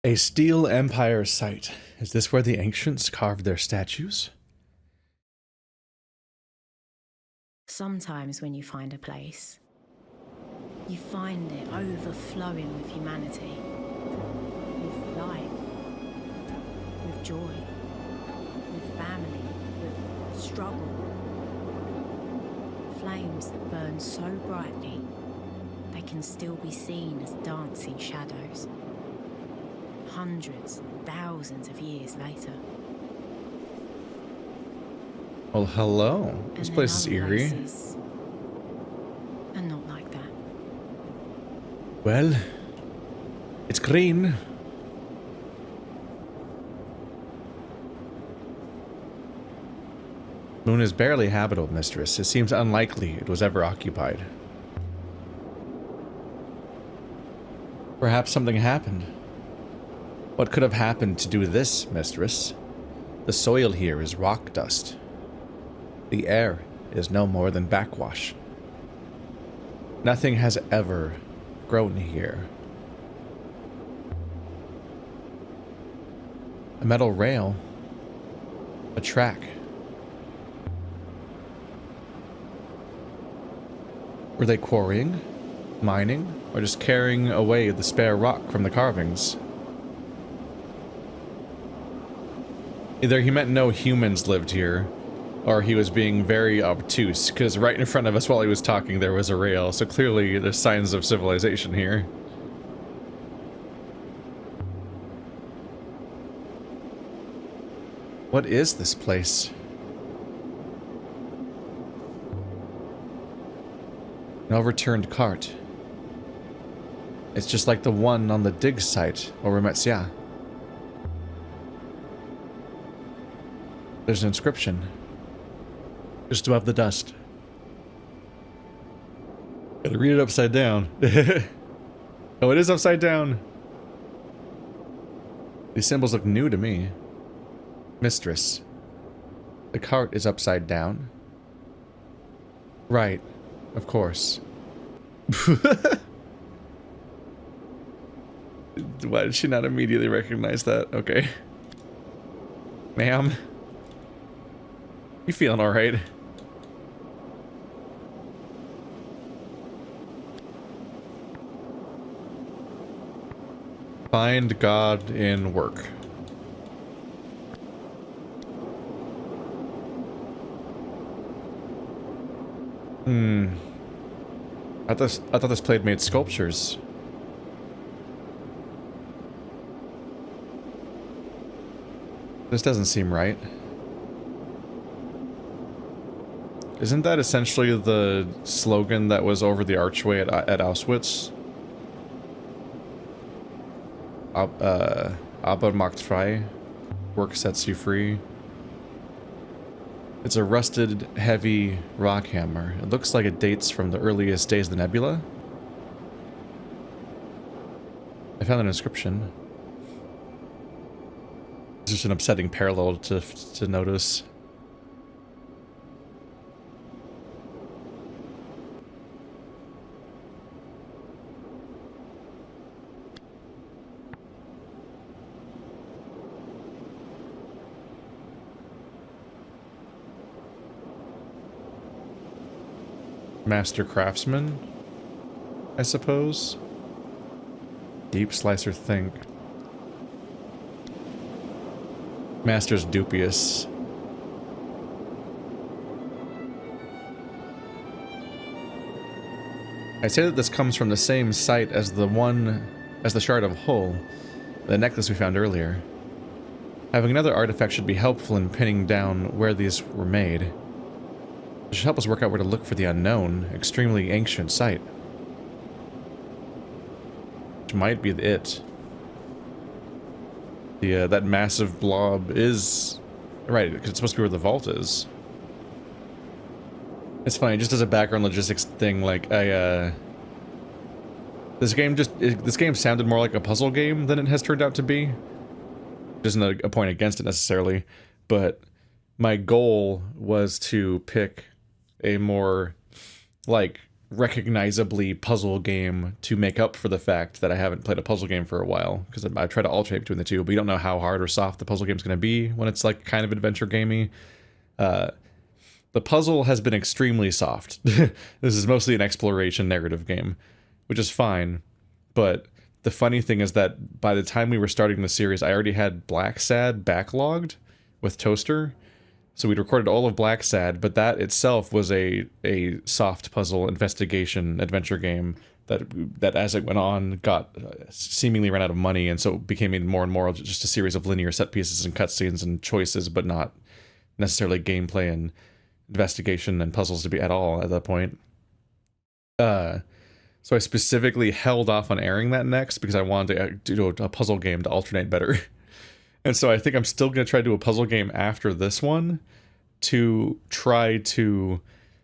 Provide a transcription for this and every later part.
A steel empire site. Is this where the ancients carved their statues? Sometimes when you find a place, you find it overflowing with humanity, with life, with joy, with family, with struggle. Flames that burn so brightly, they can still be seen as dancing shadows. Hundreds, thousands of years later. Well, hello. This place is eerie. And not like that. Well, it's green. Moon is barely habitable, mistress. It seems unlikely it was ever occupied. Perhaps something happened. What could have happened to do this, mistress? The soil here is rock dust. The air is no more than backwash. Nothing has ever grown here. A metal rail. A track. Were they quarrying, mining, or just carrying away the spare rock from the carvings? Either he meant no humans lived here, or he was being very obtuse, because right in front of us while he was talking there was a rail, so clearly there's signs of civilization here. What is this place? An overturned cart. It's just like the one on the dig site over Metsia. There's an inscription. Just above the dust. Gotta read it upside down. Oh, it is upside down. These symbols look new to me. Mistress. The cart is upside down. Right. Of course. Why did she not immediately recognize that? Okay. Ma'am. You feeling alright? Find God in work. I thought this plate made sculptures. This doesn't seem right. Isn't that essentially the slogan that was over the archway at Auschwitz? Aber macht frei. Work sets you free. It's a rusted, heavy rock hammer. It looks like it dates from the earliest days of the Nebula. I found an inscription. It's just an upsetting parallel to notice. Master craftsman, I suppose. Deep slicer think. Master's dubious. I say that this comes from the same site as the shard of Hull, the necklace we found earlier. Having another artifact should be helpful in pinning down where these were made. It should help us work out where to look for the unknown, extremely ancient site. Which might be it. That massive blob is... Right, because it's supposed to be where the vault is. It's funny, just as a background logistics thing, like, this game sounded more like a puzzle game than it has turned out to be. There's not a point against it necessarily, but my goal was to pick a more, like, recognizably puzzle game to make up for the fact that I haven't played a puzzle game for a while, because I try to alternate between the two, but you don't know how hard or soft the puzzle game's going to be when it's like kind of adventure gamey. The puzzle has been extremely soft. This is mostly an exploration narrative game, which is fine, but the funny thing is that by the time we were starting the series, I already had Black Sad backlogged with Toaster. So we'd recorded all of Black Sad, but that itself was a soft puzzle investigation adventure game that as it went on got seemingly ran out of money, and so it became more and more just a series of linear set pieces and cutscenes and choices, but not necessarily gameplay and investigation and puzzles to be at all at that point. So I specifically held off on airing that next because I wanted to do a puzzle game to alternate better. And so I think I'm still going to try to do a puzzle game after this one to try to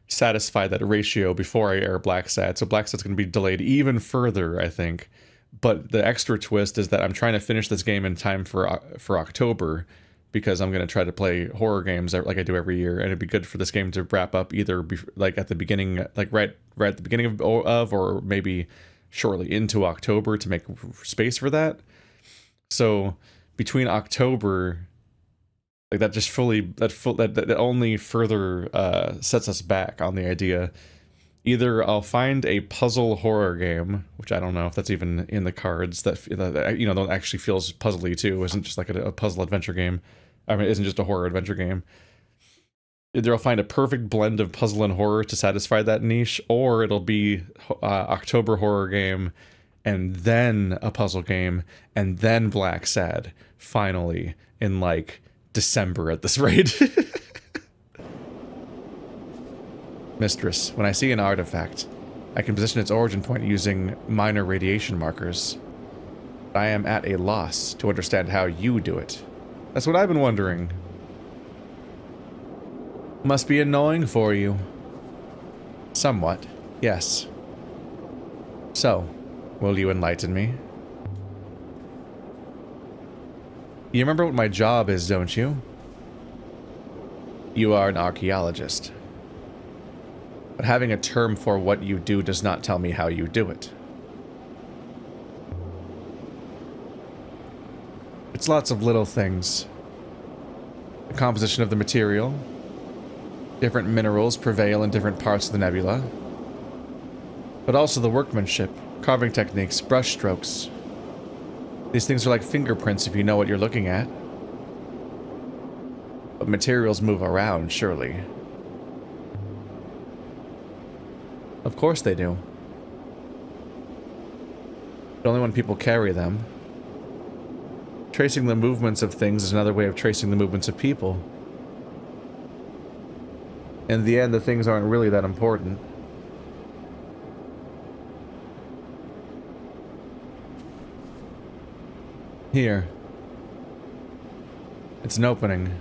satisfy that ratio before I air Black Sad. So Black Sad's going to be delayed even further, I think. But the extra twist is that I'm trying to finish this game in time for October, because I'm going to try to play horror games like I do every year, and it'd be good for this game to wrap up either like at the beginning, like right at the beginning of, or maybe shortly into October to make space for that. So between October, like that just that only further sets us back on the idea. Either I'll find a puzzle horror game, which I don't know if that's even in the cards, that actually feels puzzly too, isn't just like a puzzle adventure game. I mean, it isn't just a horror adventure game. Either I'll find a perfect blend of puzzle and horror to satisfy that niche, or it'll be October horror game, and then a puzzle game, and then Black Sad, finally, in like December at this rate. Mistress, when I see an artifact, I can position its origin point using minor radiation markers. I am at a loss to understand how you do it. That's what I've been wondering. Must be annoying for you. Somewhat, yes. So, will you enlighten me? You remember what my job is, don't you? You are an archaeologist. But having a term for what you do does not tell me how you do it. It's lots of little things. The composition of the material. Different minerals prevail in different parts of the nebula. But also the workmanship, carving techniques, brush strokes. These things are like fingerprints if you know what you're looking at. But materials move around, surely. Of course they do. But only when people carry them. Tracing the movements of things is another way of tracing the movements of people. In the end, the things aren't really that important. Here. It's an opening.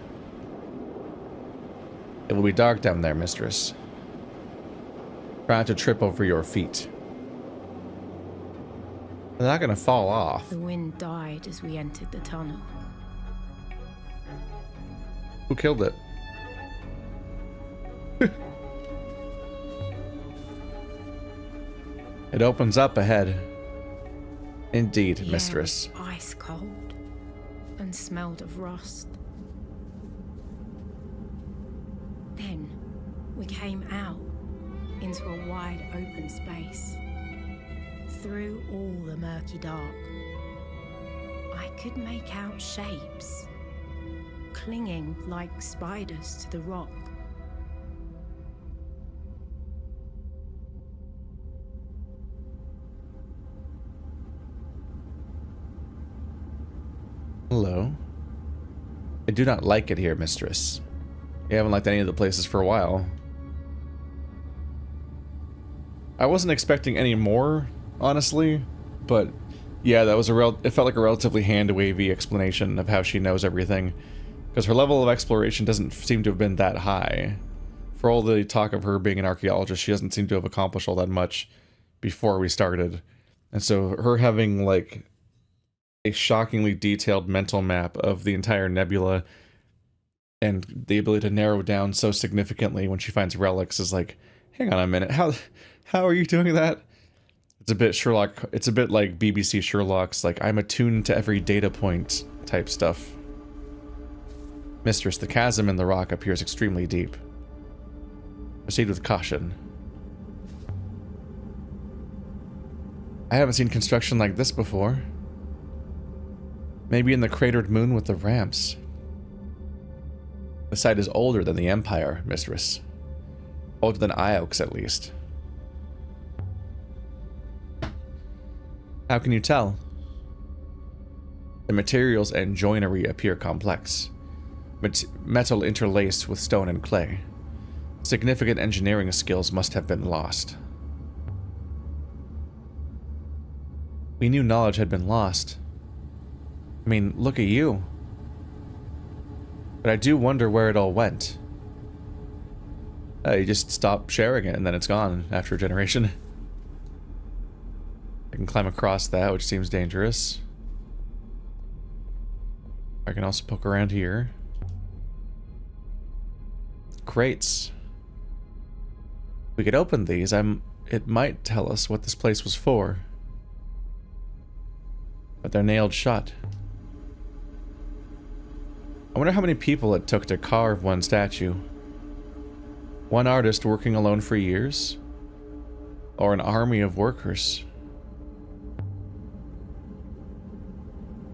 It will be dark down there, mistress. Try not to trip over your feet. They're not gonna fall off. The wind died as we entered the tunnel. Who killed it? It opens up ahead. Indeed, The mistress. air was ice cold and smelled of rust. Then we came out into a wide open space. Through all the murky dark, I could make out shapes, clinging like spiders to the rock. Hello. I do not like it here, mistress. You haven't liked any of the places for a while. I wasn't expecting any more, honestly, but yeah, that was it felt like a relatively hand-wavy explanation of how she knows everything, because her level of exploration doesn't seem to have been that high. For all the talk of her being an archaeologist, she doesn't seem to have accomplished all that much before we started. And so her having like a shockingly detailed mental map of the entire nebula and the ability to narrow down so significantly when she finds relics is like, hang on a minute, how How are you doing that? It's a bit Sherlock, it's a bit like BBC Sherlock's, like, I'm attuned to every data point type stuff. Mistress, the chasm in the rock appears extremely deep. Proceed with caution. I haven't seen construction like this before. Maybe in the cratered moon with the ramps. The site is older than the Empire, Mistress. Older than Iox, at least. How can you tell? The materials and joinery appear complex. Metal interlaced with stone and clay. Significant engineering skills must have been lost. We knew knowledge had been lost. I mean, look at you. But I do wonder where it all went. You just stop sharing it and then it's gone after a generation. I can climb across that, which seems dangerous. I can also poke around here. Crates. We could open these. It might tell us what this place was for. But they're nailed shut. I wonder how many people it took to carve one statue. One artist working alone for years? Or an army of workers?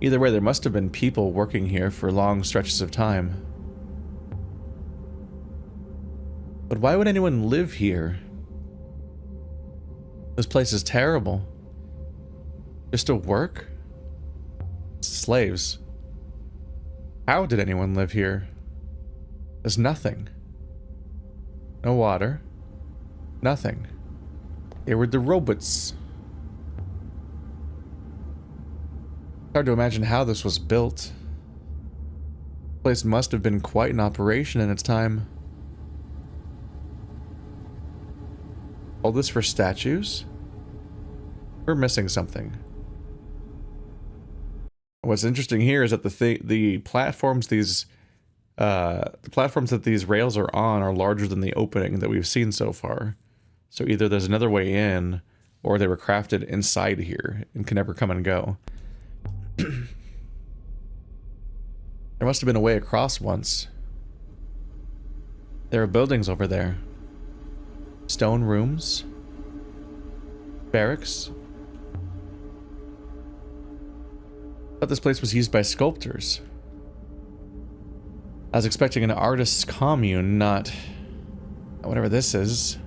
Either way, there must have been people working here for long stretches of time. But why would anyone live here? This place is terrible. Just to work? Slaves. How did anyone live here? There's nothing. No water. Nothing. They were the robots. Hard to imagine how this was built. The place must have been quite an operation in its time. All this for statues? We're missing something. What's interesting here is that the platforms that these rails are on are larger than the opening that we've seen so far. So either there's another way in, or they were crafted inside here and can never come and go. There must have been a way across once. There are buildings over there. Stone rooms. Barracks. I thought this place was used by sculptors. I was expecting an artist's commune, not whatever this is.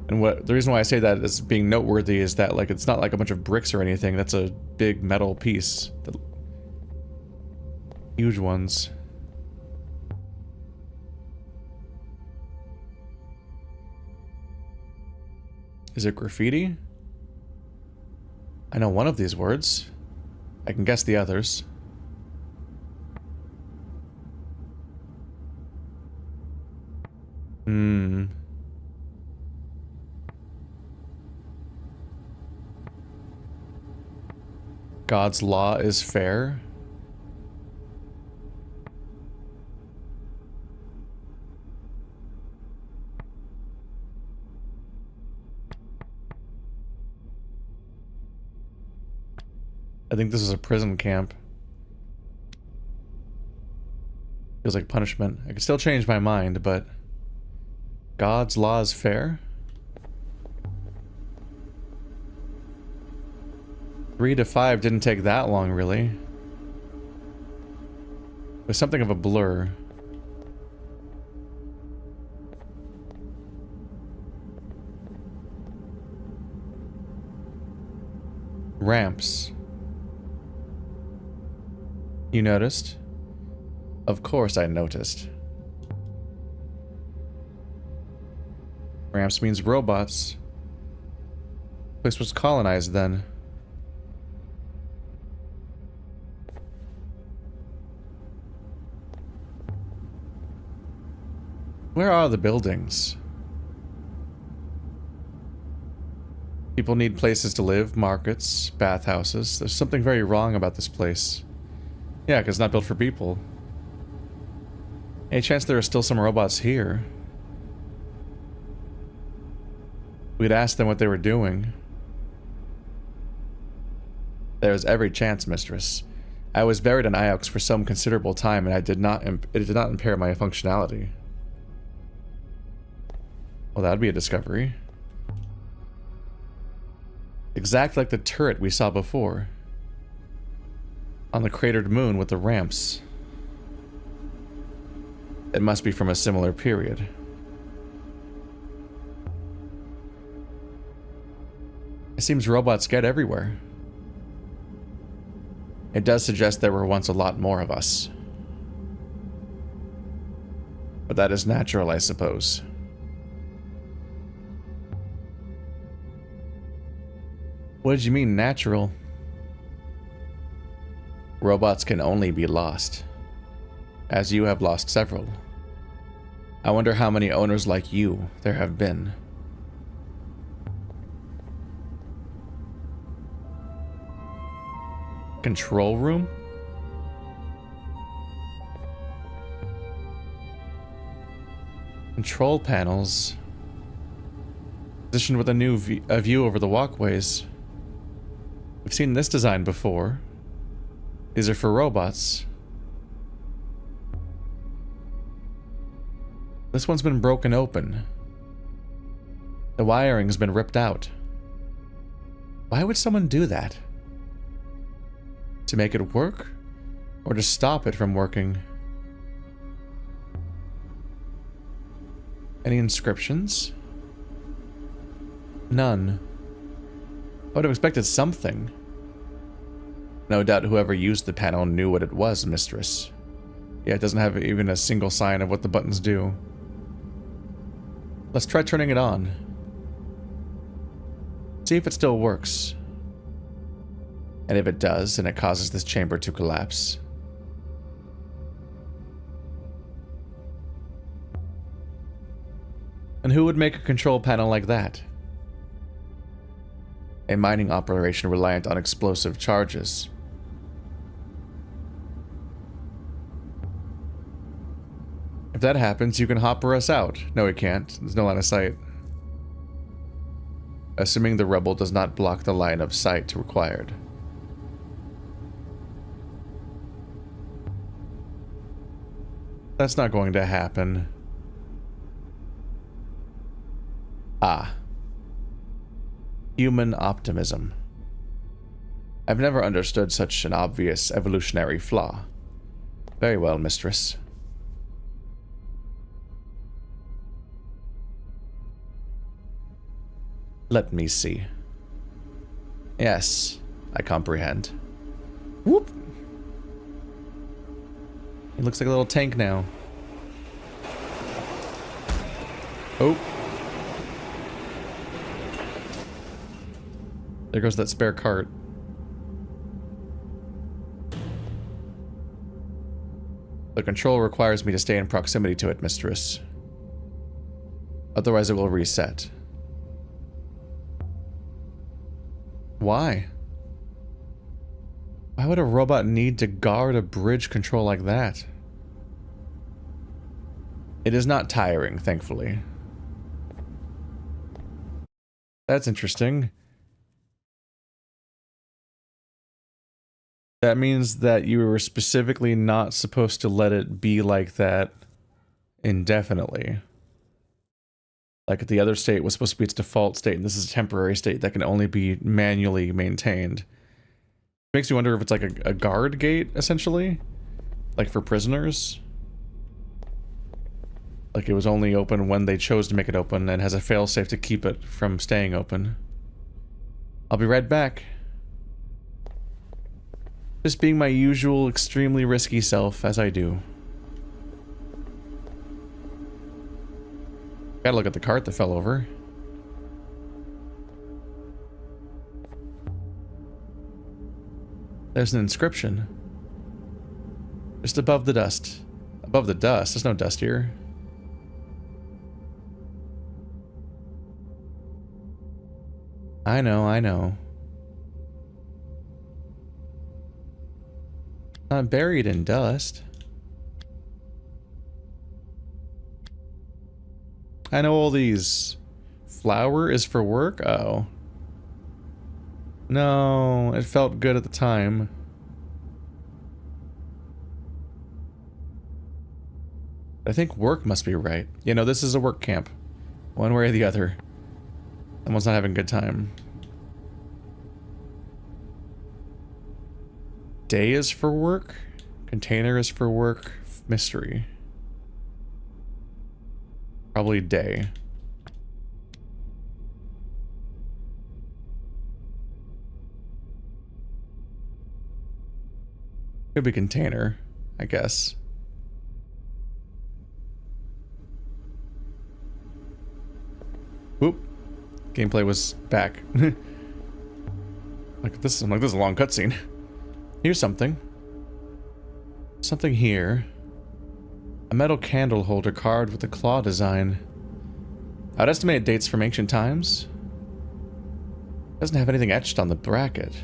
And the reason why I say that as being noteworthy is that, like, it's not like a bunch of bricks or anything. That's a big metal piece. Huge ones. Is it graffiti? I know one of these words. I can guess the others. God's law is fair. I think this is a prison camp. Feels like punishment. I could still change my mind, but God's law is fair? 3 to 5 didn't take that long, really. It was something of a blur. Ramps. You noticed? Of course I noticed. Ramps means robots. Place was colonized then. Where are the buildings? People need places to live, markets, bathhouses. There's something very wrong about this place. Yeah, because it's not built for people. Any chance there are still some robots here? We'd asked them what they were doing. There was every chance, mistress. I was buried in Iox for some considerable time, and it did not impair my functionality. Well, that'd be a discovery. Exactly like the turret we saw before. On the cratered moon with the ramps. It must be from a similar period. It seems robots get everywhere. It does suggest there were once a lot more of us. But that is natural, I suppose. What did you mean, natural? Robots can only be lost. As you have lost several. I wonder how many owners like you there have been. Control room? Control panels. Positioned with a new view over the walkways. We've seen this design before. These are for robots. This one's been broken open. The wiring's been ripped out. Why would someone do that? To make it work? Or to stop it from working? Any inscriptions? None. I would have expected something. No doubt whoever used the panel knew what it was, mistress. Yeah, it doesn't have even a single sign of what the buttons do. Let's try turning it on. See if it still works. And if it does, and it causes this chamber to collapse. And who would make a control panel like that? A mining operation reliant on explosive charges. If that happens, you can hopper us out. No, it can't. There's no line of sight. Assuming the rubble does not block the line of sight required. That's not going to happen. Ah. Human optimism. I've never understood such an obvious evolutionary flaw. Very well, mistress. Let me see. Yes, I comprehend. Whoop! He looks like a little tank now. Oh. There goes that spare cart. The control requires me to stay in proximity to it, mistress. Otherwise it will reset. Why? Why would a robot need to guard a bridge control like that? It is not tiring, thankfully. That's interesting. That means that you were specifically not supposed to let it be like that indefinitely. Like the other state was supposed to be its default state, and this is a temporary state that can only be manually maintained. Makes me wonder if it's like a guard gate, essentially? Like for prisoners? Like it was only open when they chose to make it open and has a failsafe to keep it from staying open. I'll be right back. Just being my usual extremely risky self, as I do. Gotta look at the cart that fell over. There's an inscription. Just above the dust. Above the dust? There's no dust here. I know, I know. Not buried in dust. I know all these flour is for work? Oh. No, it felt good at the time. I think work must be right. You know, this is a work camp. One way or the other. Someone's not having a good time. Day is for work. Container is for work. Mystery. Probably day. Could be container, I guess. Whoop. Gameplay was back. Look at this. I'm like, this is a long cutscene. Here's something. Something here. A metal candle holder carved with a claw design. I'd estimate it dates from ancient times. Doesn't have anything etched on the bracket.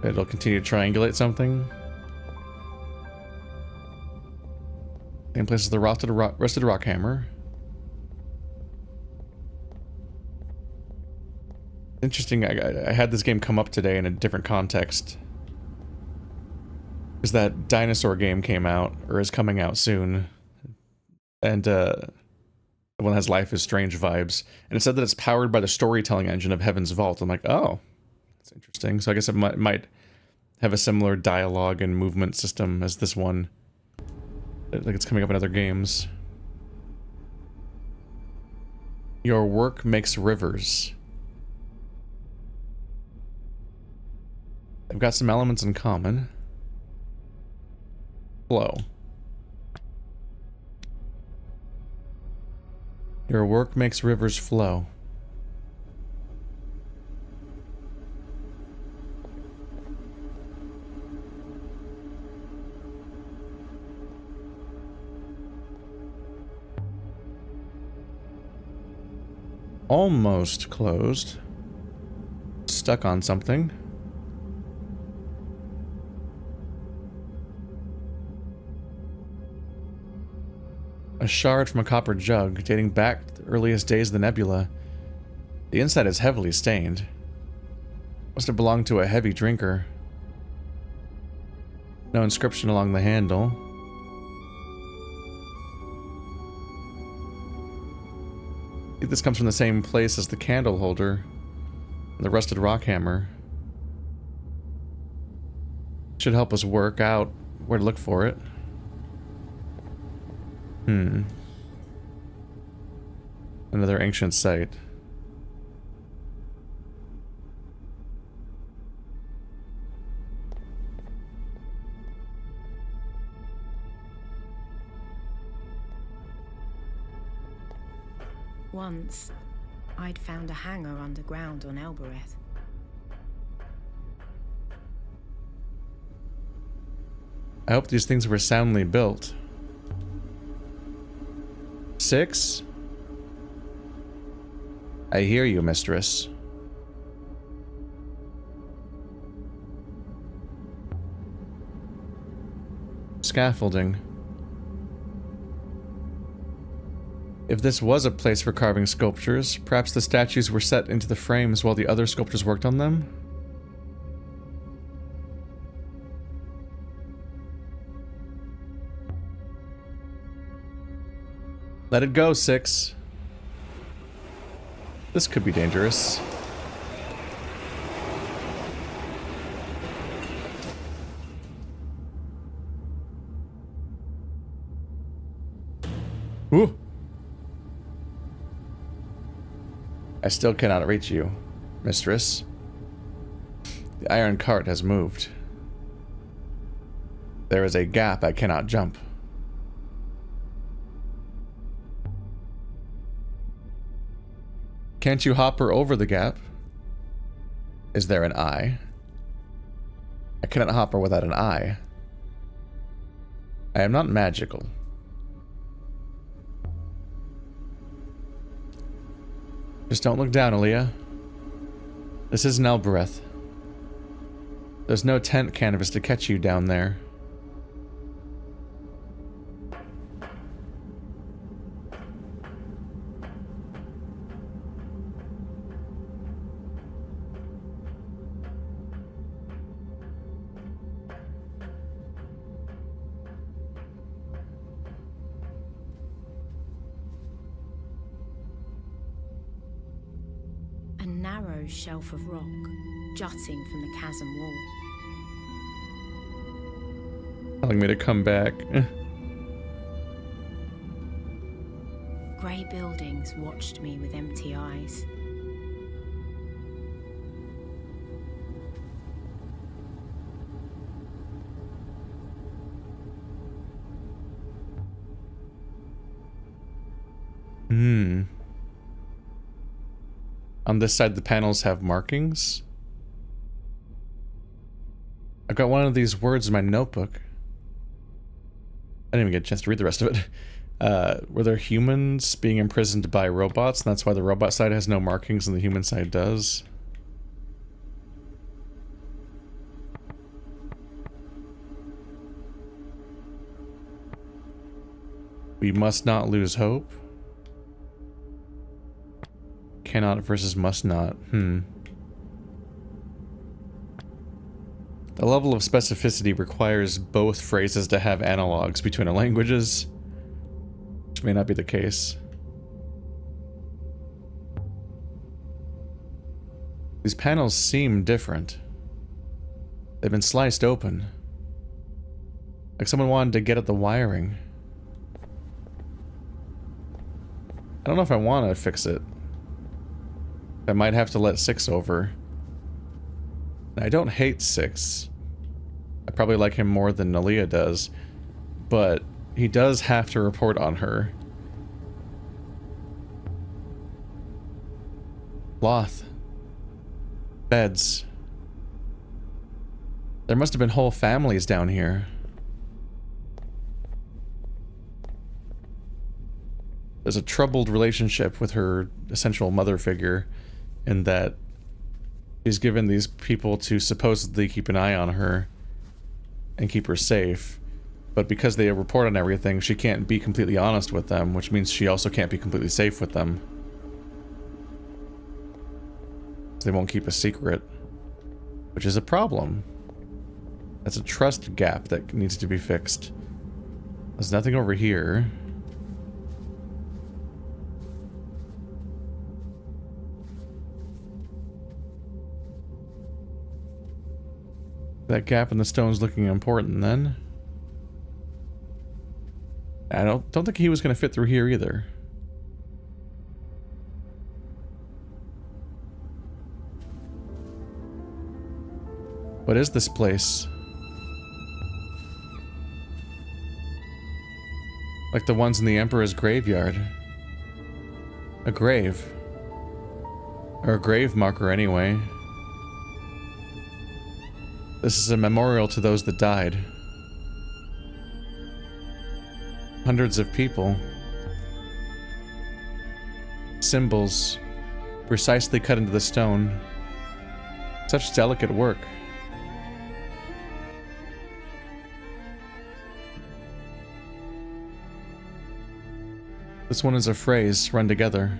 It'll continue to triangulate something. Same place as the rusted rock hammer. Interesting, I had this game come up today in a different context. Because that dinosaur game came out, or is coming out soon. And, the one that has Life is Strange vibes. And it said that it's powered by the storytelling engine of Heaven's Vault. I'm like, oh, that's interesting. So I guess it might have a similar dialogue and movement system as this one. Like it's coming up in other games. Your work makes rivers. They've got some elements in common. Flow. Your work makes rivers flow. Almost closed. Stuck on something. A shard from a copper jug, dating back to the earliest days of the Nebula. The inside is heavily stained. Must have belonged to a heavy drinker. No inscription along the handle. I think this comes from the same place as the candle holder. And the rusted rock hammer. Should help us work out where to look for it. Another ancient site. Once, I'd found a hangar underground on Elbereth. I hope these things were soundly built. 6? I hear you, mistress. Scaffolding. If this was a place for carving sculptures, perhaps the statues were set into the frames while the other sculptors worked on them? Let it go, 6. This could be dangerous. Ooh. I still cannot reach you, mistress. The iron cart has moved. There is a gap I cannot jump. Can't you hop her over the gap? Is there an eye? I cannot hop her without an eye. I am not magical. Just don't look down, Aliya. This isn't Elbereth. There's no tent canvas to catch you down there. narrow shelf of rock jutting from the chasm wall. Telling me to come back. Grey buildings watched me with empty eyes. On this side, the panels have markings. I've got one of these words in my notebook. I didn't even get a chance to read the rest of it. Were there humans being imprisoned by robots, and that's why the robot side has no markings and the human side does? We must not lose hope. Cannot versus must not. The level of specificity requires both phrases to have analogs between the languages, which may not be the case. These panels seem different. They've been sliced open. Like someone wanted to get at the wiring. I don't know if I want to fix it. I might have to let 6 over. I don't hate 6. I probably like him more than Aliya does, but he does have to report on her. Cloth. Beds. There must have been whole families down here. There's a troubled relationship with her essential mother figure, in that she's given these people to supposedly keep an eye on her and keep her safe, but because they report on everything, she can't be completely honest with them, which means she also can't be completely safe with them. They won't keep a secret, which is a problem. That's a trust gap that needs to be fixed. There's nothing over here. That gap in the stone's looking important then. I don't think he was going to fit through here either. What is this place? Like the ones in the Emperor's graveyard. A grave. Or a grave marker anyway. This is a memorial to those that died. Hundreds of people. Symbols precisely cut into the stone. Such delicate work. This one is a phrase run together.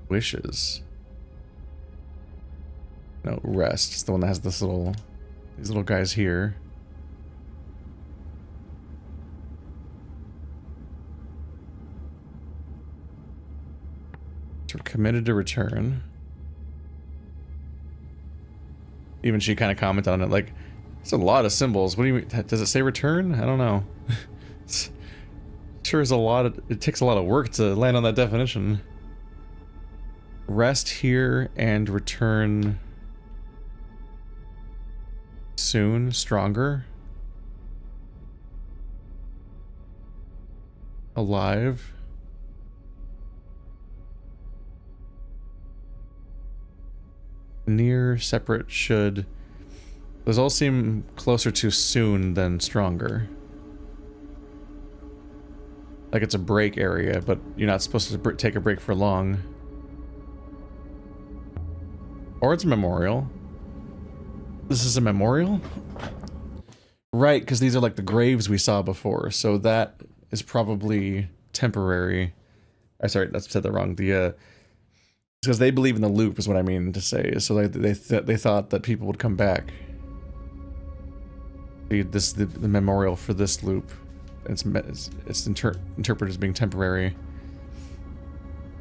Wishes. No, rest. It's the one that has these little guys here. So we're committed to return. Even she kind of commented on it, like, it's a lot of symbols. What do you mean? Does it say return? I don't know. Sure is a lot of, it takes a lot of work to land on that definition. Rest here and return soon, stronger. Alive. Near, separate, should. Those all seem closer to soon than stronger. Like it's a break area, but you're not supposed to take a break for long. Or it's a memorial. This is a memorial? Right, because these are like the graves we saw before, so that is probably temporary. Sorry, I said that wrong. Because they believe in the loop is what I mean to say. So they thought that people would come back. The memorial for this loop. It's interpreted as being temporary.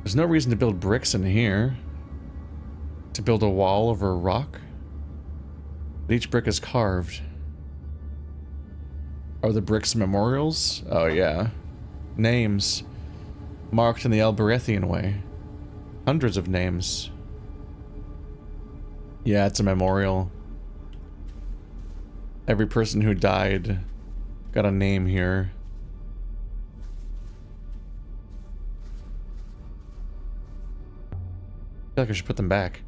There's no reason to build bricks in here. To build a wall over a rock. But each brick is carved. Are the bricks memorials? Oh yeah. Names. Marked in the Alberethian way. Hundreds of names. Yeah, it's a memorial. Every person who died got a name here. I feel like I should put them back.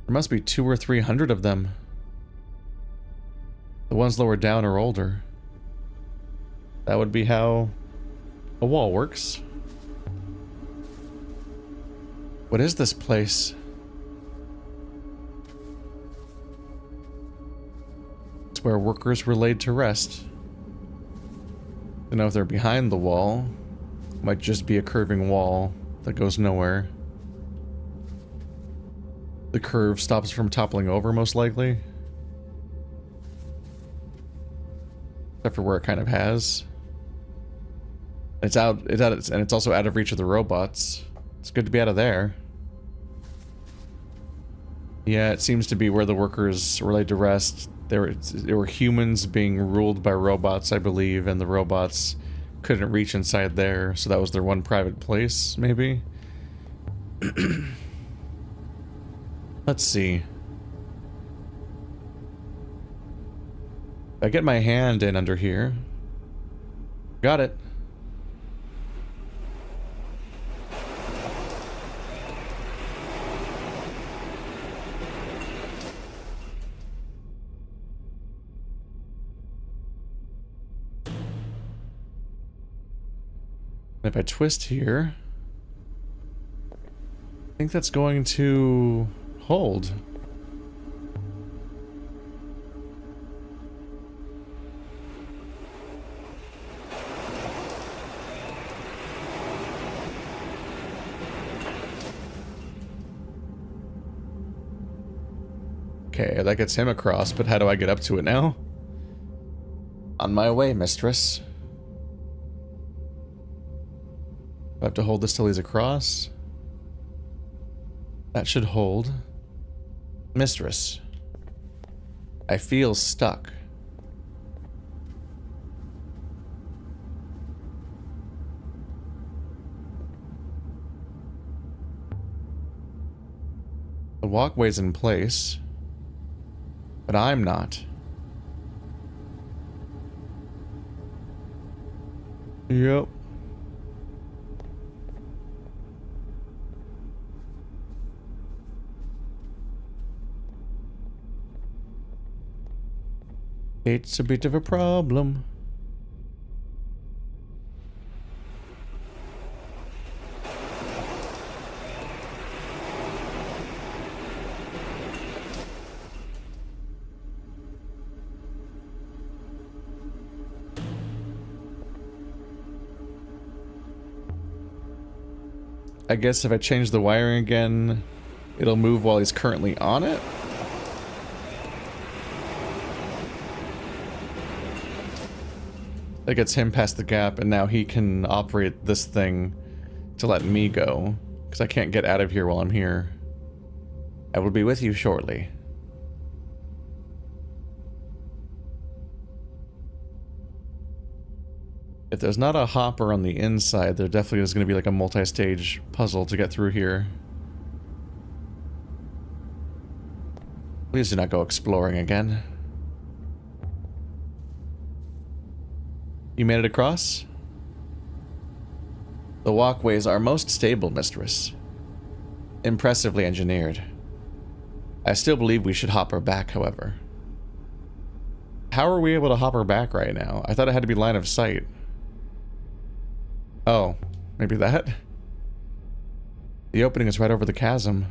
There must be 200 or 300 of them. The ones lower down are older. That would be how a wall works. What is this place? It's where workers were laid to rest. Don't know if they're behind the wall. Might just be a curving wall that goes nowhere. The curve stops from toppling over, most likely. Except for where it kind of has. It's also out of reach of the robots. It's good to be out of there. Yeah, it seems to be where the workers were laid to rest. There were humans being ruled by robots, I believe, and the robots couldn't reach inside there, so that was their one private place, maybe? Let's see. If I get my hand in under here. Got it. If I twist here, I think that's going to hold. Okay, that gets him across, but how do I get up to it now? On my way, mistress. I have to hold this till he's across. That should hold. Mistress. I feel stuck. The walkway's in place, but I'm not. Yep. It's a bit of a problem. I guess if I change the wiring again, it'll move while he's currently on it. That gets him past the gap, and now he can operate this thing to let me go, because I can't get out of here while I'm here. I will be with you shortly. If there's not a hopper on the inside, there definitely is going to be like a multi-stage puzzle to get through here. Please do not go exploring again. You made it across? The walkways are most stable, mistress. Impressively engineered. I still believe we should hop her back, however. How are we able to hop her back right now? I thought it had to be line of sight. Oh, maybe that? The opening is right over the chasm.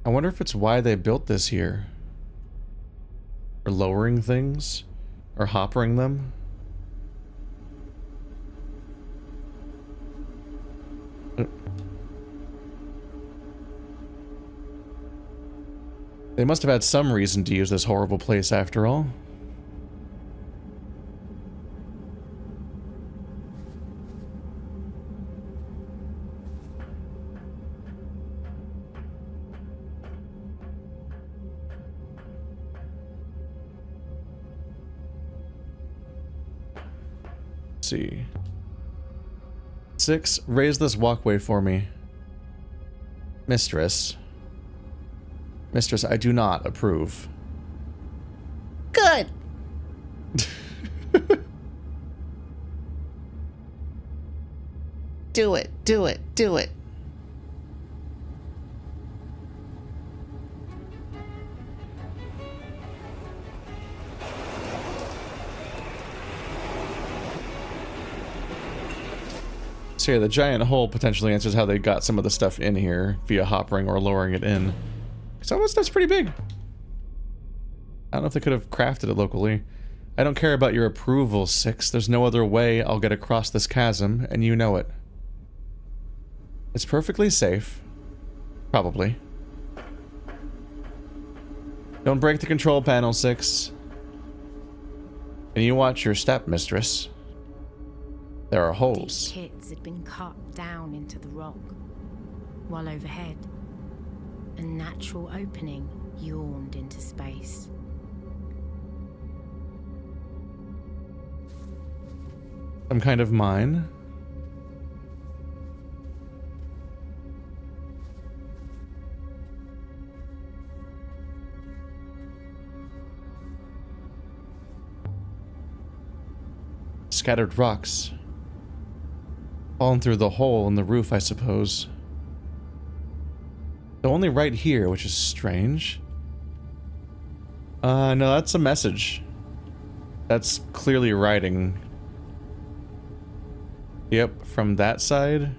I wonder if it's why they built this here. Or lowering things? Or hoppering them? They must have had some reason to use this horrible place after all. Let's see. 6, raise this walkway for me. Mistress. Mistress, I do not approve. Good. Do it, do it, do it. So yeah, the giant hole potentially answers how they got some of the stuff in here via hoppering or lowering it in. Some of the stuff's pretty big. I don't know if they could have crafted it locally. I don't care about your approval, 6. There's no other way I'll get across this chasm, and you know it. It's perfectly safe. Probably. Don't break the control panel, 6. And you watch your step, mistress. There are holes. Deep pits had been cut down into the rock, while overhead, a natural opening yawned into space. Some kind of mine. Scattered rocks. Fallen through the hole in the roof, I suppose. So only right here, which is strange. No, that's a message. That's clearly writing. Yep, from that side.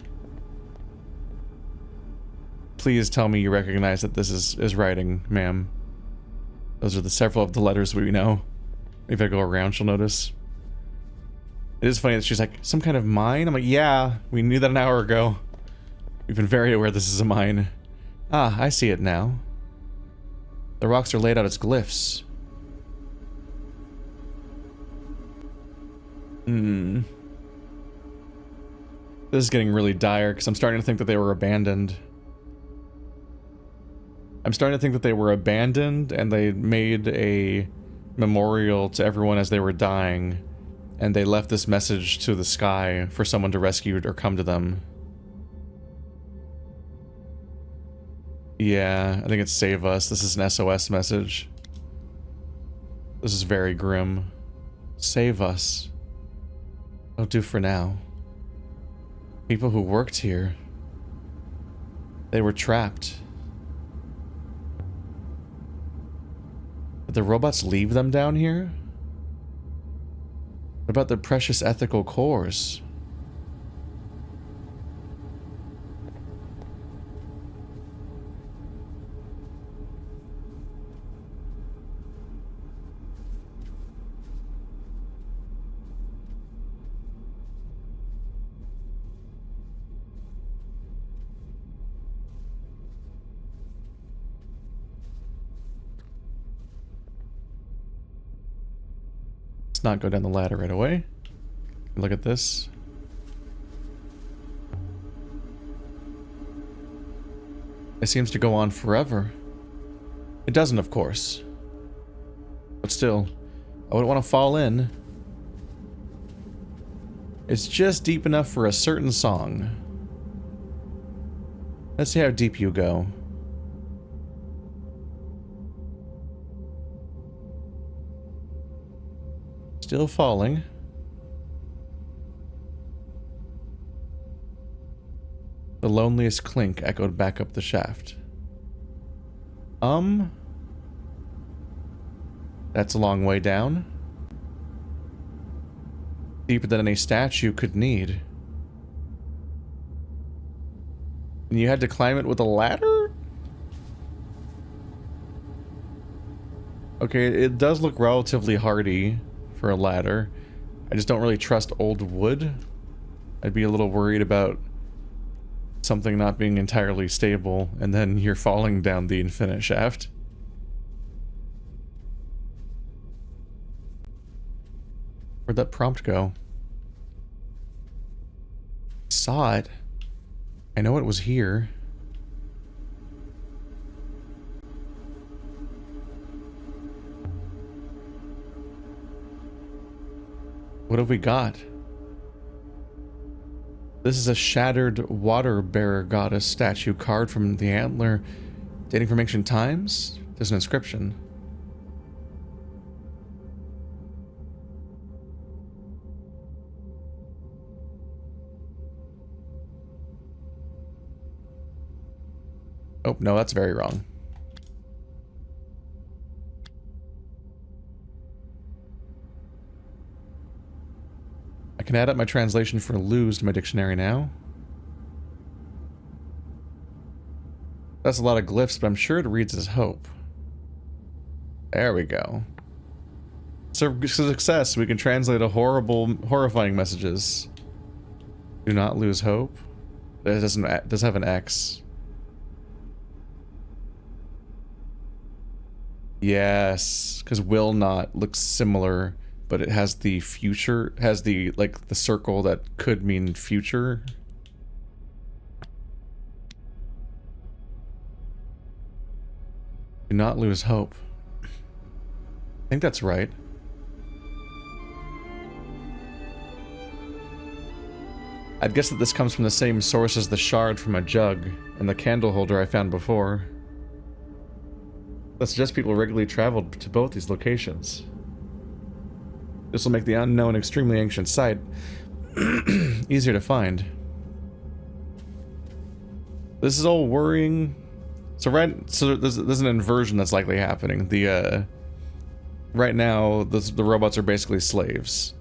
Please tell me you recognize that this is writing, ma'am. Those are the several of the letters we know. If I go around, she'll notice. It is funny that she's like, some kind of mine? I'm like, yeah, we knew that an hour ago. We've been very aware this is a mine. Ah, I see it now. The rocks are laid out as glyphs. Hmm. This is getting really dire, because I'm starting to think that they were abandoned. I'm starting to think that they were abandoned, and they made a memorial to everyone as they were dying. And they left this message to the sky for someone to rescue or come to them. Yeah, I think it's save us. This is an SOS message. This is very grim. Save us. Don't do for now. People who worked here. They were trapped. Did the robots leave them down here? What about their precious ethical cores? Let's not go down the ladder right away. Look at this. It seems to go on forever. It doesn't, of course. But still, I wouldn't want to fall in. It's just deep enough for a certain song. Let's see how deep you go. Still falling. The loneliest clink echoed back up the shaft. That's a long way down. Deeper than any statue could need. And you had to climb it with a ladder? Okay, it does look relatively hardy for a ladder. I just don't really trust old wood. I'd be a little worried about something not being entirely stable, and then you're falling down the infinite shaft. Where'd that prompt go? Saw it. I know it was here. What have we got? This is a shattered water bearer goddess statue carved from the antler, dating from ancient times. There's an inscription. Oh, no, that's very wrong. I can add up my translation for lose to my dictionary now. That's a lot of glyphs, but I'm sure it reads as hope. There we go. So, success. We can translate a horrifying messages. Do not lose hope. It does have an X. Yes, because will not looks similar, but it has the future, has the, like, the circle that could mean future. Do not lose hope. I think that's right. I'd guess that this comes from the same source as the shard from a jug and the candle holder I found before. That suggests people regularly traveled to both these locations. This will make the unknown extremely ancient site easier to find. This is all worrying. So there's an inversion that's likely happening. Right now the robots are basically slaves.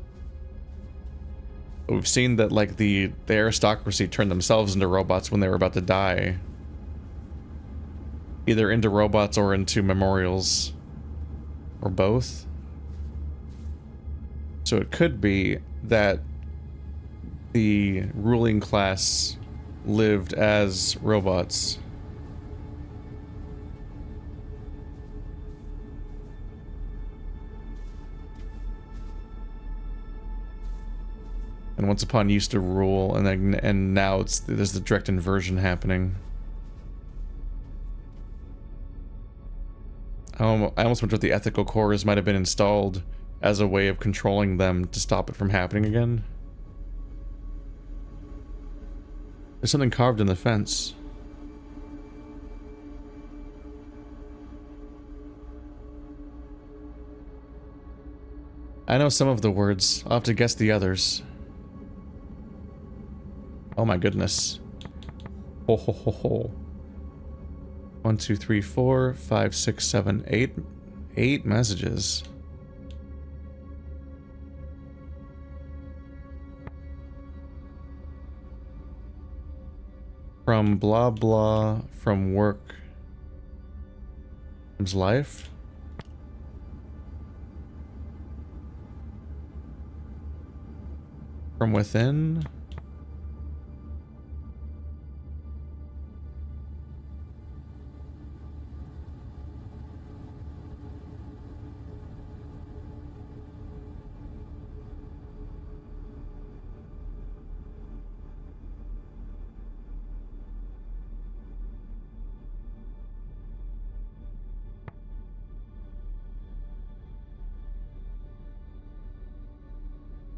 But we've seen that, like, the aristocracy turned themselves into robots when they were about to die. Either into robots or into memorials. Or both. So it could be that the ruling class lived as robots. And once upon used to rule, and now there's the direct inversion happening. I almost wonder if the ethical cores might have been installed as a way of controlling them to stop it from happening again. There's something carved in the fence. I know some of the words. I'll have to guess the others. Oh my goodness. Ho ho ho ho. 1, 2, 3, 4, 5, 6, 7, 8. 8 messages. From blah blah, from work comes life. From within.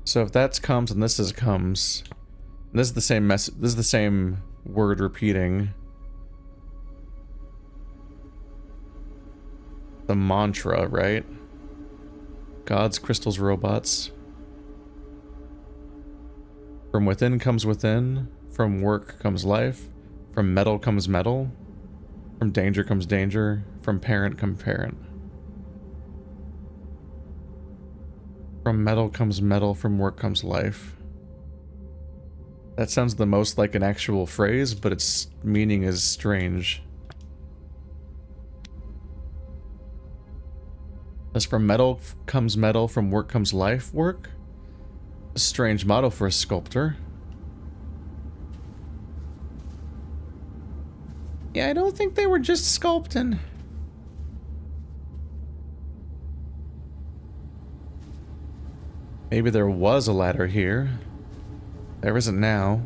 So if that's comes and this is comes, and this is the same this is the same word repeating. The mantra, right? Gods, crystals, robots. From within comes within. From work comes life. From metal comes metal. From danger comes danger. From parent comes parent. From metal comes metal, from work comes life. That sounds the most like an actual phrase, but its meaning is strange. As from metal comes metal, from work comes life work? A strange motto for a sculptor. Yeah, I don't think they were just sculpting. Maybe there was a ladder here. There isn't now.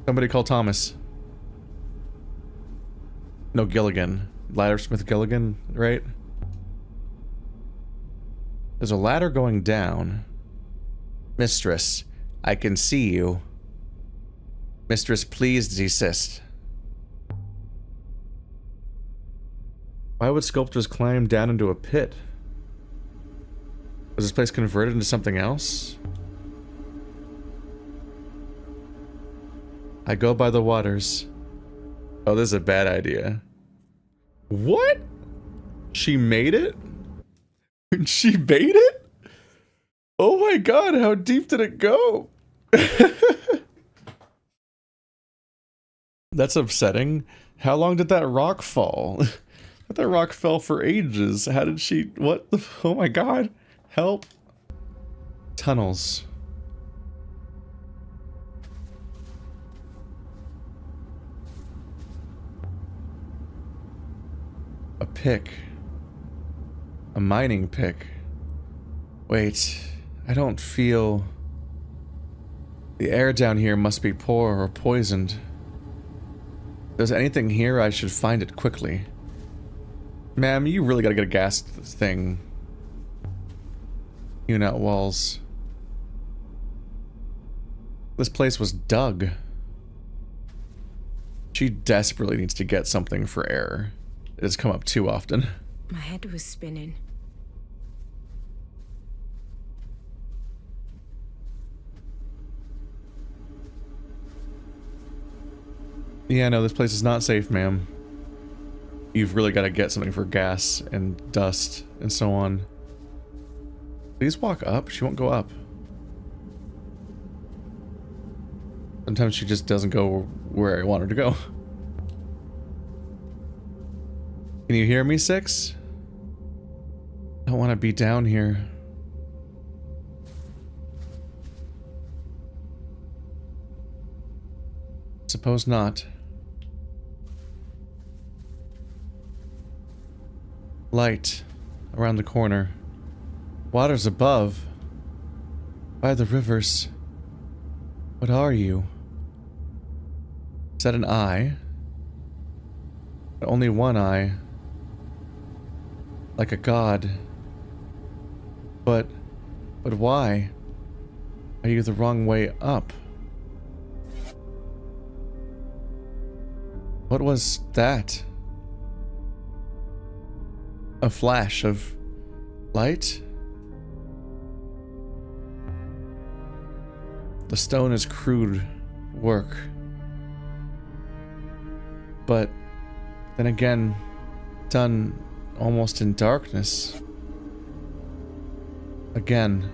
Somebody call Thomas. No, Gilligan. Laddersmith Gilligan, right? There's a ladder going down. Mistress, I can see you. Mistress, please desist. Why would sculptors climb down into a pit? Was this place converted into something else? I go by the waters. Oh, this is a bad idea. What? She made it? She made it? Oh my god, how deep did it go? That's upsetting. How long did that rock fall? That rock fell for ages. How did she... What the... Oh my god. Help. Tunnels. A pick. A mining pick. Wait, I don't feel... The air down here must be poor or poisoned. If there's anything here, I should find it quickly. Ma'am, you really gotta get a gas thing. Unit walls. This place was dug. She desperately needs to get something for air. It has come up too often. My head was spinning. Yeah, no, this place is not safe, ma'am. You've really got to get something for gas and dust and so on. Please walk up. She won't go up. Sometimes she just doesn't go where I want her to go. Can you hear me, 6? I don't want to be down here. Suppose not. Light around the corner. Waters above. By the rivers. What are you? Is that an eye? But only one eye. Like a god. But why? Are you the wrong way up? What was that? A flash of light? The stone is crude work. But then again, done almost in darkness. Again.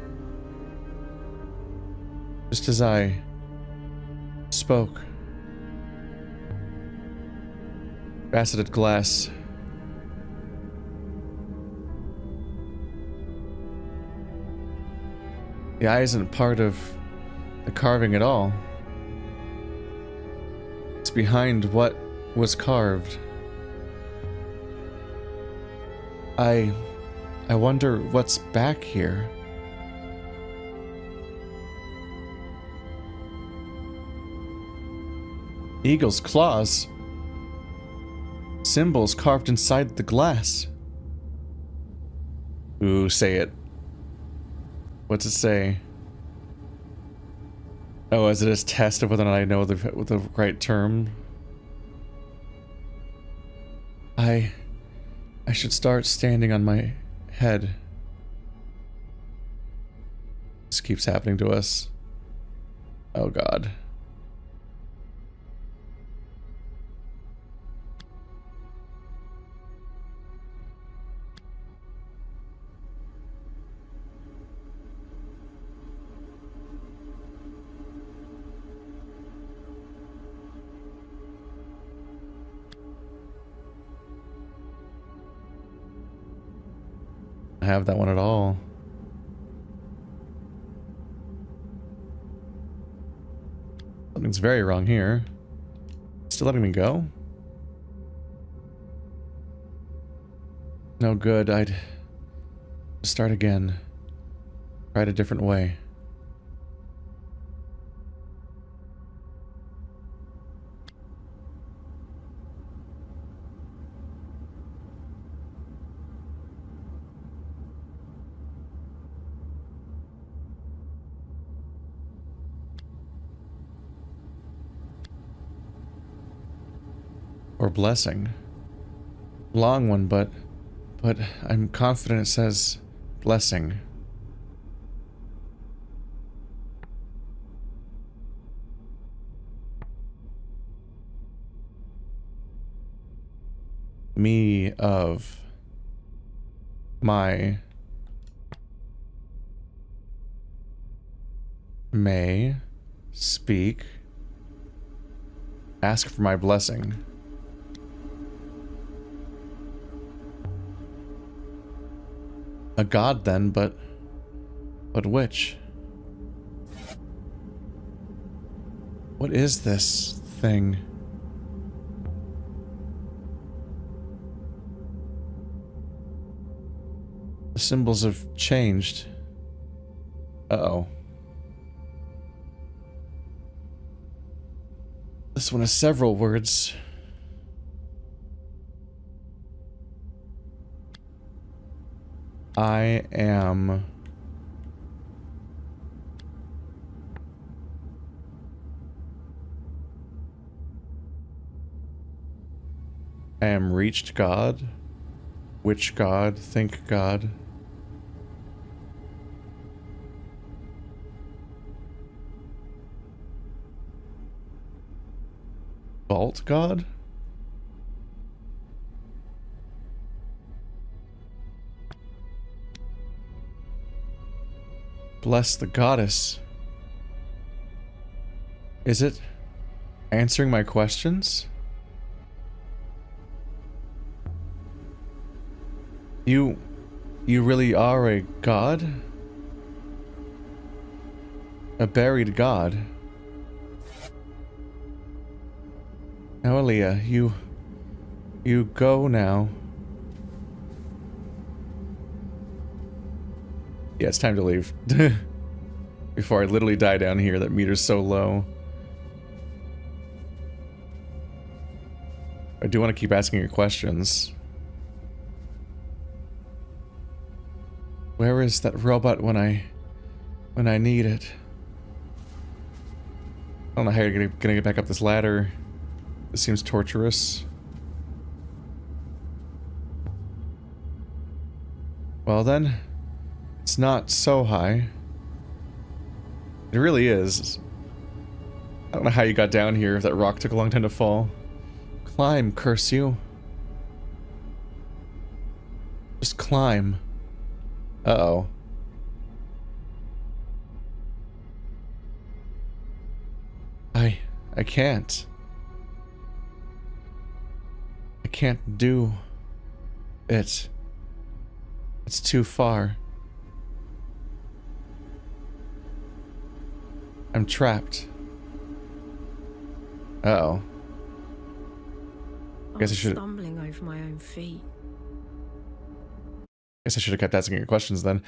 Just as I spoke. Faceted glass. The eye isn't part of the carving at all. It's behind what was carved. I wonder what's back here. Eagle's claws. Symbols carved inside the glass. Ooh, say it. What's it say? Oh, is it a test of whether or not I know the right term? I should start standing on my head. This keeps happening to us. Oh god. have that one at all. Something's very wrong here. Still letting me go? No good. I'd start again. Try it a different way. Or blessing. Long one, but I'm confident it says blessing. Me of my may speak, ask for my blessing. A god then, but which? What is this thing? The symbols have changed. Uh-oh. This one has several words. I am reached God, which God, think God. Vault God? Bless the goddess. Is it answering my questions? You really are a god? A buried god? Now, Aliya, you go now. Yeah, it's time to leave. Before I literally die down here, that meter's so low. I do want to keep asking you questions. Where is that robot when I need it? I don't know how you're gonna get back up this ladder. This seems torturous. Well then, it's not so high. It really is. I don't know how you got down here if that rock took a long time to fall. Climb, curse you. Just climb. Uh-oh. I can't. I can't do it. It's too far. I'm trapped. Uh-oh. Guess I should. Stumbling over my own feet. Guess I should have kept asking your questions then.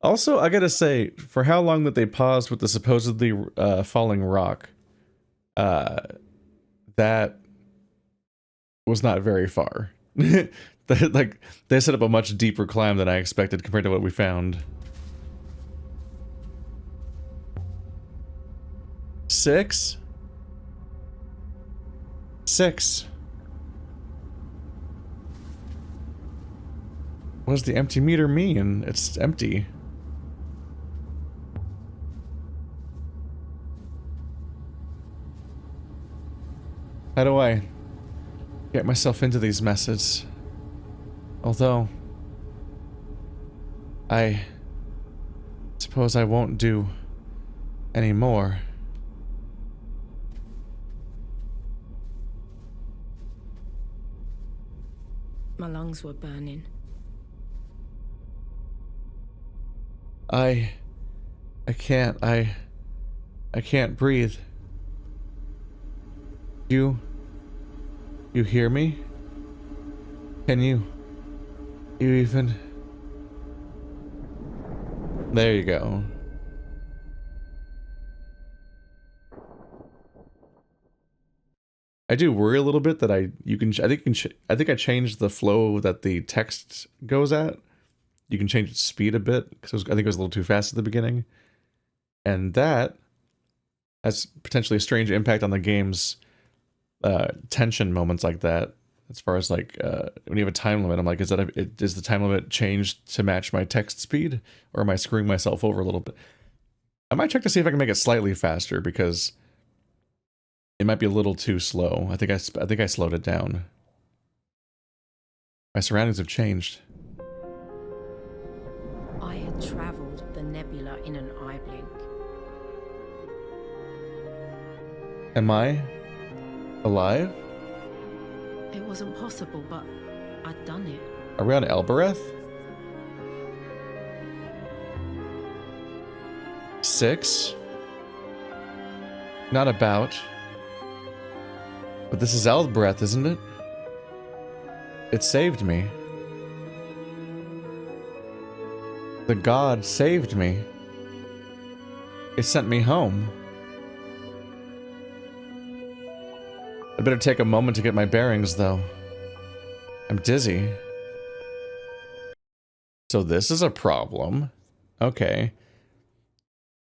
Also, I gotta say, for how long that they paused with the supposedly falling rock, that was not very far. Like, they set up a much deeper climb than I expected compared to what we found. 6? 6. What does the empty meter mean? It's empty. How do I get myself into these messes? Although, I suppose I won't do any more. My lungs were burning. I can't. I can't breathe. You hear me? Can you even... There you go. I do worry a little bit that I think I changed the flow that the text goes at. You can change its speed a bit because I think it was a little too fast at the beginning, and that has potentially a strange impact on the game's tension moments like that. As far as like when you have a time limit, I'm like, is the time limit changed to match my text speed, or am I screwing myself over a little bit? I might check to see if I can make it slightly faster because it might be a little too slow. I think I slowed it down. My surroundings have changed. I had travelled the Nebula in an eye blink. Am I alive? It wasn't possible, but I'd done it. Are we on Elbereth? 6? Not about. But this is Elbereth, isn't it? It saved me. The god saved me. It sent me home. I better take a moment to get my bearings, though. I'm dizzy. So this is a problem. Okay.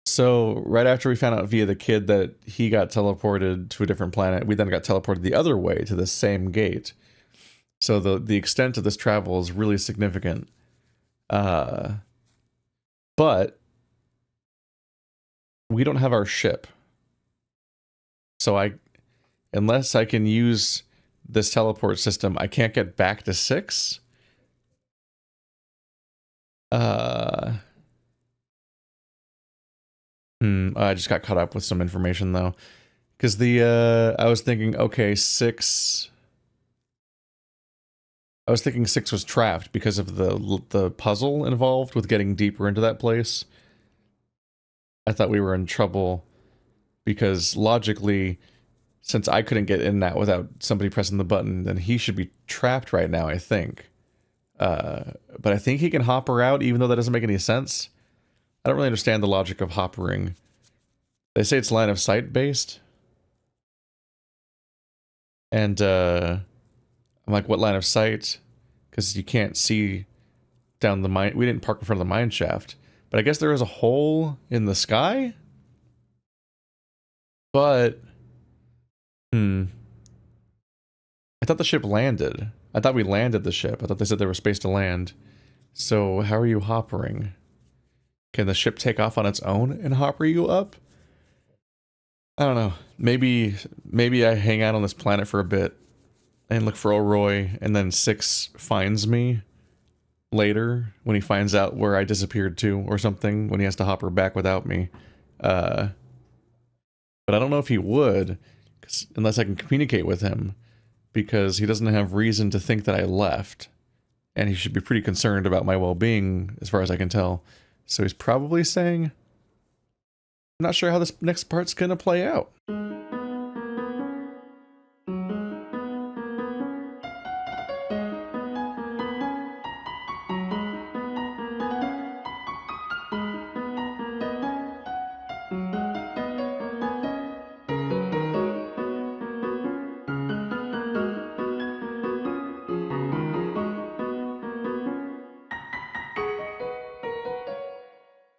So right after we found out via the kid that he got teleported to a different planet, we then got teleported the other way to the same gate. So the extent of this travel is really significant. But we don't have our ship. So unless I can use this teleport system, I can't get back to 6. I just got caught up with some information though. Because I was thinking, okay, 6... I was thinking 6 was trapped because of the puzzle involved with getting deeper into that place. I thought we were in trouble because logically, since I couldn't get in that without somebody pressing the button, then he should be trapped right now, I think. But I think he can hopper out, even though that doesn't make any sense. I don't really understand the logic of hoppering. They say it's line of sight based. And I'm like, what line of sight? Because you can't see down the mine. We didn't park in front of the mine shaft. But I guess there is a hole in the sky? But... I thought the ship landed. I thought we landed the ship. I thought they said there was space to land. So how are you hoppering? Can the ship take off on its own and hopper you up? I don't know. Maybe I hang out on this planet for a bit and look for O'Roy, and then 6 finds me later when he finds out where I disappeared to or something, when he has to hopper back without me. But I don't know if he would, unless I can communicate with him, because he doesn't have reason to think that I left, and he should be pretty concerned about my well-being, as far as I can tell. So he's probably saying, I'm not sure how this next part's gonna play out.